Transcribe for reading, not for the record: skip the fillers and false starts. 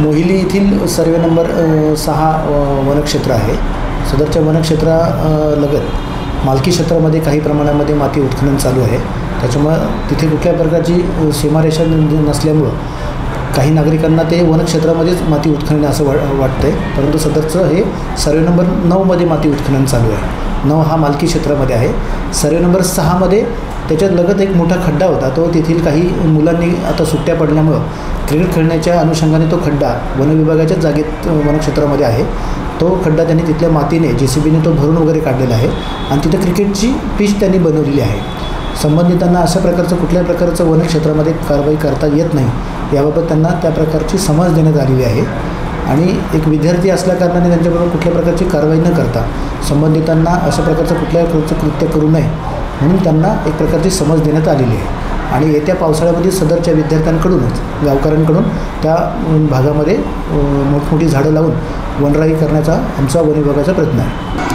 मोहिली येथील survey number 6 वनक्षेत्र आहे। सदरच्या वनक्षेत्रा लगत मालकी क्षेत्रामध्ये काही प्रमाणामध्ये माती उत्खनन चालू आहे। त्याच्यामुळे तिथे कुठल्या प्रकारची सीमारेषा नसल्यामुळे काही नागरिकांना ते वनक्षेत्रामध्येच माती उत्खनन असं वाटतंय, परंतु सदरचं हे सर्वे नंबर 9 मध्ये माती उत्खनन चालू आहे। 9 हा मालकी क्षेत्रामध्ये आहे। सर्वे नंबर 6 मध्ये त्याच्यात लगत एक मोठा खड्डा होता, तो तेथील काही मुलांनी आता सुट्ट्या पडल्यामुळं क्रिकेट खेळण्याच्या अनुषंगाने तो खड्डा वनविभागाच्या जागेत वनक्षेत्रामध्ये आहे। तो खड्डा त्यांनी तिथल्या मातीने JCBने तो भरून वगैरे काढलेला आहे आणि तिथे क्रिकेटची पिच त्यांनी बनवलेली आहे। संबंधितांना अशा प्रकारचं कुठल्या प्रकारचं वनक्षेत्रामध्ये कारवाई करता येत नाही याबाबत त्यांना त्या प्रकारची समज देण्यात आलेली आहे आणि एक विद्यार्थी असल्याकारणाने त्यांच्याबरोबर कुठल्या प्रकारची कारवाई न करता संबंधितांना अशा प्रकारचं कुठल्या कृत्य करू नये म्हणून त्यांना एक प्रकारची समज देण्यात आलेली आहे आणि येत्या पावसाळ्यामध्ये सदरच्या विद्यार्थ्यांकडूनच गावकऱ्यांकडून त्या भागामध्ये मोठमोठी झाडं लावून वनराई करण्याचा आमचा वन विभागाचा प्रयत्न आहे।